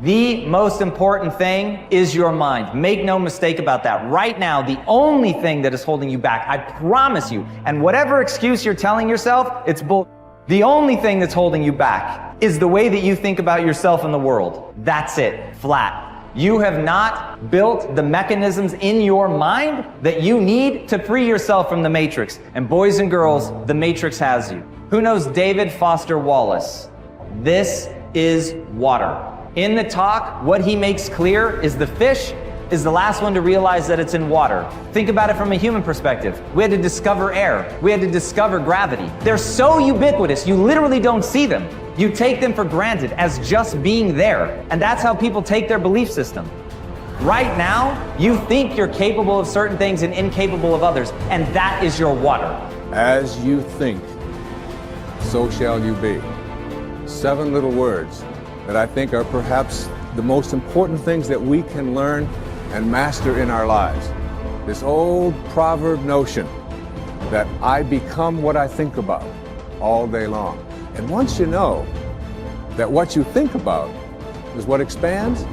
The most important thing is your mind. Make no mistake about that. Right now, the only thing that is holding you back, I promise you, and whatever excuse you're telling yourself, it's bull. The only thing that's holding you back is the way that you think about yourself and the world. That's it, flat. You have not built the mechanisms in your mind that you need to free yourself from the matrix. And boys and girls, the matrix has you. Who knows David Foster Wallace? This is water. In the talk, what he makes clear is the fish is the last one to realize that it's in water. Think about it from a human perspective. We had to discover air. We had to discover gravity. They're so ubiquitous, you literally don't see them. You take them for granted as just being there. And that's how people take their belief system. Right now, you think you're capable of certain things and incapable of others, and that is your water. As you think, so shall you be. 7 little words that I think are perhaps the most important things that we can learn and master in our lives. This old proverb notion that I become what I think about all day long. And once you know that what you think about is what expands,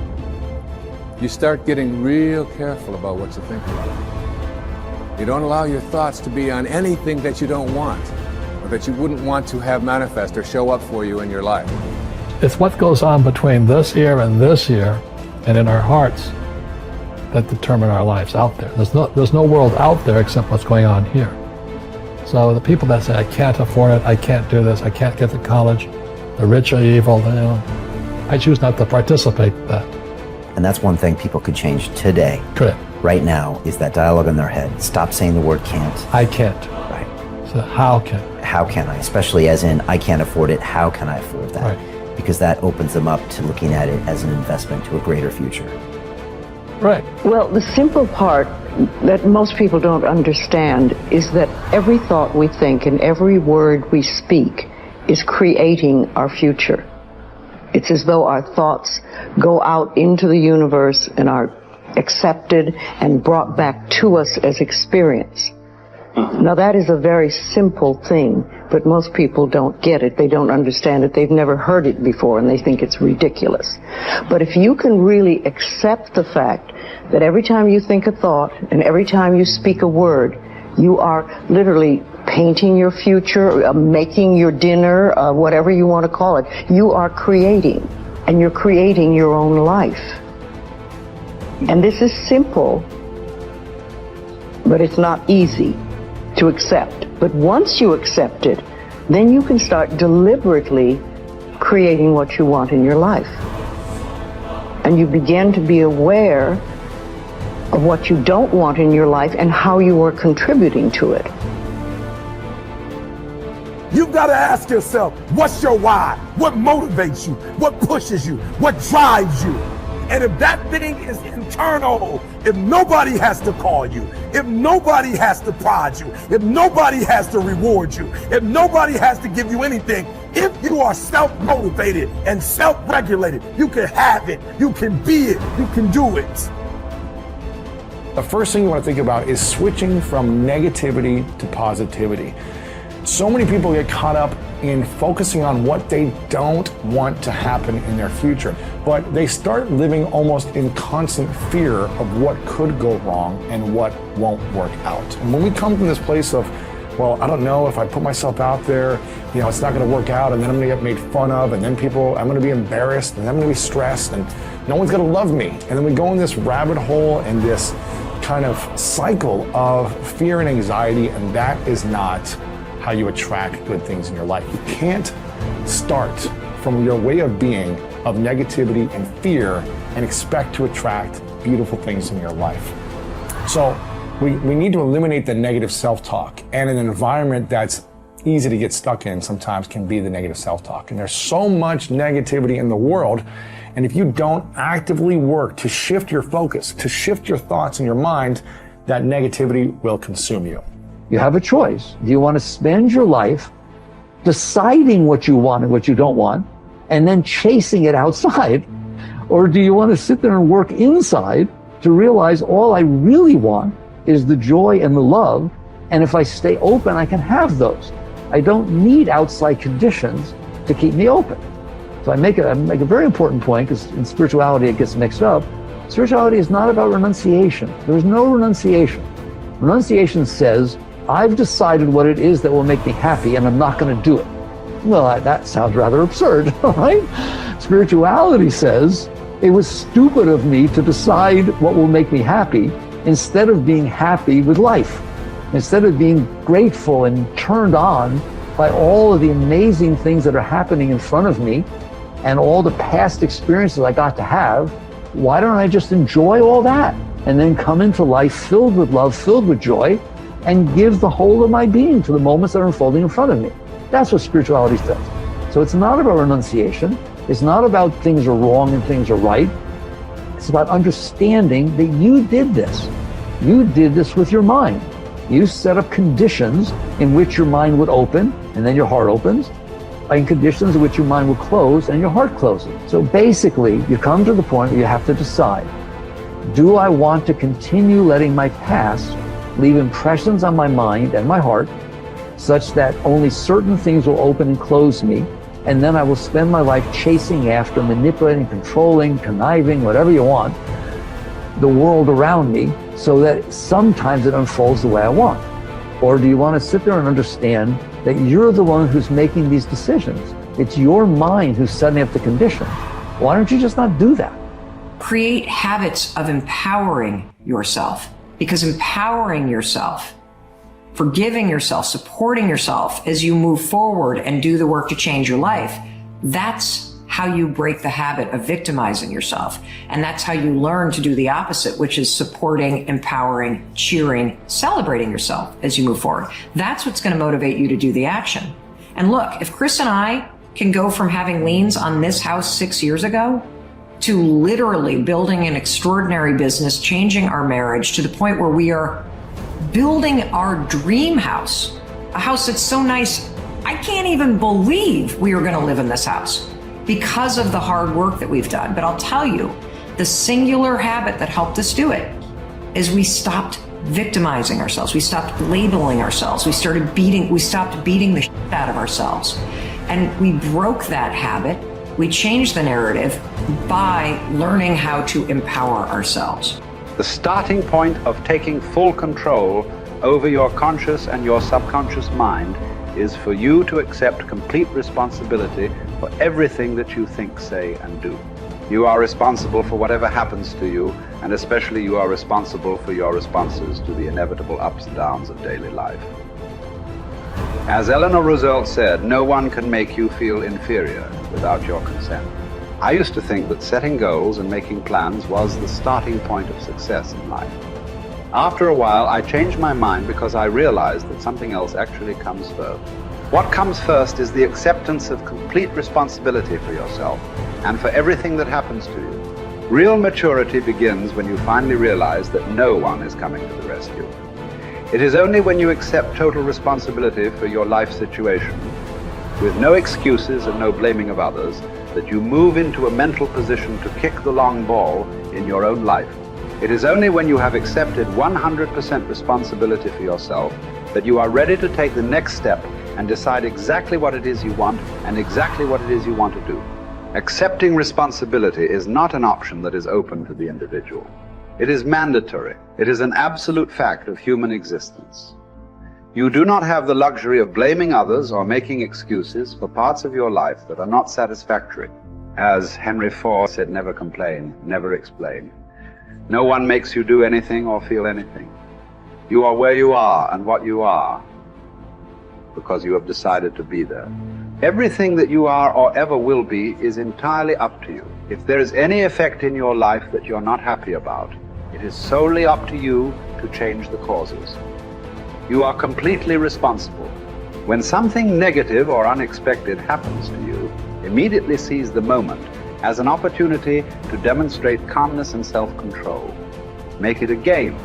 you start getting real careful about what you think about. You don't allow your thoughts to be on anything that you don't want, or that you wouldn't want to have manifest or show up for you in your life. It's what goes on between this ear and this ear and in our hearts that determine our lives out there. There's no world out there except what's going on here. So the people that say, I can't afford it, I can't do this, I can't get to college, the rich are evil, you know, I choose not to participate in that. And that's one thing people could change today. Correct. Right now is that dialogue in their head. Stop saying the word can't. I can't. Right. So how can? How can I? Especially as in, I can't afford it, how can I afford that? Right. Because that opens them up to looking at it as an investment to a greater future. Right. Well, the simple part that most people don't understand is that every thought we think and every word we speak is creating our future. It's as though our thoughts go out into the universe and are accepted and brought back to us as experience. Now that is a very simple thing, but most people don't get it. They don't understand it. They've never heard it before and they think it's ridiculous. But if you can really accept the fact that every time you think a thought and every time you speak a word, you are literally painting your future, making your dinner, whatever you want to call it. You are creating, and you're creating your own life. And this is simple, but it's not easy to accept. But once you accept it, then you can start deliberately creating what you want in your life. And you begin to be aware of what you don't want in your life and how you are contributing to it. You've got to ask yourself, what's your why? What motivates you? What pushes you? What drives you? And if that thing is internal, if nobody has to call you, if nobody has to prod you, if nobody has to reward you, if nobody has to give you anything, if you are self-motivated and self-regulated, you can have it, you can be it, you can do it. The first thing you want to think about is switching from negativity to positivity. So many people get caught up in focusing on what they don't want to happen in their future, but they start living almost in constant fear of what could go wrong and what won't work out. And when we come from this place of, well, I don't know if I put myself out there, you know, it's not going to work out, and then I'm going to get made fun of, and then I'm going to be embarrassed, and then I'm going to be stressed, and no one's going to love me. And then we go in this rabbit hole and this kind of cycle of fear and anxiety, and that is not how you attract good things in your life. You can't start from your way of being of negativity and fear and expect to attract beautiful things in your life. So we need to eliminate the negative self-talk, and an environment that's easy to get stuck in sometimes can be the negative self-talk. And there's so much negativity in the world, and if you don't actively work to shift your focus, to shift your thoughts in your mind, that negativity will consume you. You have a choice. Do you want to spend your life deciding what you want and what you don't want, and then chasing it outside? Or do you want to sit there and work inside to realize all I really want is the joy and the love, and if I stay open, I can have those. I don't need outside conditions to keep me open. So I make a very important point, because in spirituality it gets mixed up. Spirituality is not about renunciation. There's no renunciation. Renunciation says, I've decided what it is that will make me happy and I'm not going to do it. Well, that sounds rather absurd, right? Spirituality says, it was stupid of me to decide what will make me happy instead of being happy with life. Instead of being grateful and turned on by all of the amazing things that are happening in front of me and all the past experiences I got to have, why don't I just enjoy all that and then come into life filled with love, filled with joy, and give the whole of my being to the moments that are unfolding in front of me? That's what spirituality says. So it's not about renunciation. It's not about things are wrong and things are right. It's about understanding that you did this. You did this with your mind. You set up conditions in which your mind would open, and then your heart opens, and conditions in which your mind will close and your heart closes. So basically, you come to the point where you have to decide, do I want to continue letting my past leave impressions on my mind and my heart such that only certain things will open and close me, and then I will spend my life chasing after, manipulating, controlling, conniving, whatever you want, the world around me, so that sometimes it unfolds the way I want? Or do you want to sit there and understand that you're the one who's making these decisions? It's your mind who's setting up the conditions. Why don't you just not do that? Create habits of empowering yourself, because empowering yourself, forgiving yourself, supporting yourself as you move forward and do the work to change your life, that's how you break the habit of victimizing yourself. And that's how you learn to do the opposite, which is supporting, empowering, cheering, celebrating yourself as you move forward. That's what's going to motivate you to do the action. And look, if Chris and I can go from having liens on this house 6 years ago to literally building an extraordinary business, changing our marriage to the point where we are building our dream house, a house that's so nice, I can't even believe we are going to live in this house, because of the hard work that we've done. But I'll tell you, the singular habit that helped us do it is we stopped victimizing ourselves. We stopped labeling ourselves. We stopped beating the shit out of ourselves. And we broke that habit. We changed the narrative by learning how to empower ourselves. The starting point of taking full control over your conscious and your subconscious mind is for you to accept complete responsibility for everything that you think, say, and do. You are responsible for whatever happens to you, and especially you are responsible for your responses to the inevitable ups and downs of daily life. As Eleanor Roosevelt said, no one can make you feel inferior without your consent. I used to think that setting goals and making plans was the starting point of success in life. After a while, I changed my mind because I realized that something else actually comes first. What comes first is the acceptance of complete responsibility for yourself and for everything that happens to you. Real maturity begins when you finally realize that no one is coming to the rescue. It is only when you accept total responsibility for your life situation, with no excuses and no blaming of others, that you move into a mental position to kick the long ball in your own life. It is only when you have accepted 100% responsibility for yourself that you are ready to take the next step and decide exactly what it is you want and exactly what it is you want to do. Accepting responsibility is not an option that is open to the individual. It is mandatory. It is an absolute fact of human existence. You do not have the luxury of blaming others or making excuses for parts of your life that are not satisfactory. As Henry Ford said, never complain, never explain. No one makes you do anything or feel anything. You are where you are and what you are because you have decided to be there. Everything that you are or ever will be is entirely up to you. If there is any effect in your life that you're not happy about, it is solely up to you to change the causes. You are completely responsible. When something negative or unexpected happens to you, immediately seize the moment as an opportunity to demonstrate calmness and self-control. Make it a game.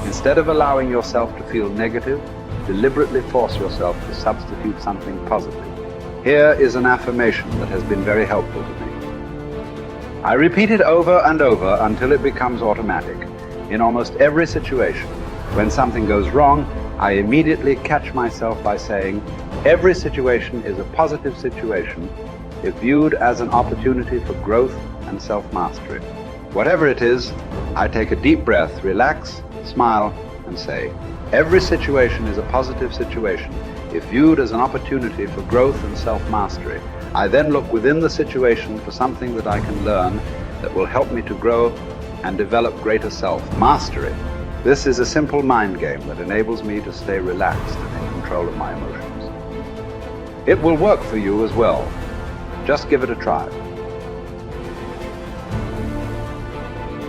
Instead of allowing yourself to feel negative, deliberately force yourself to substitute something positive. Here is an affirmation that has been very helpful to me. I repeat it over and over until it becomes automatic. In almost every situation, when something goes wrong, I immediately catch myself by saying, every situation is a positive situation, if viewed as an opportunity for growth and self-mastery. Whatever it is, I take a deep breath, relax, smile, and say, every situation is a positive situation if viewed as an opportunity for growth and self-mastery. I then look within the situation for something that I can learn that will help me to grow and develop greater self-mastery. This is a simple mind game that enables me to stay relaxed and in control of my emotions. It will work for you as well. Just give it a try.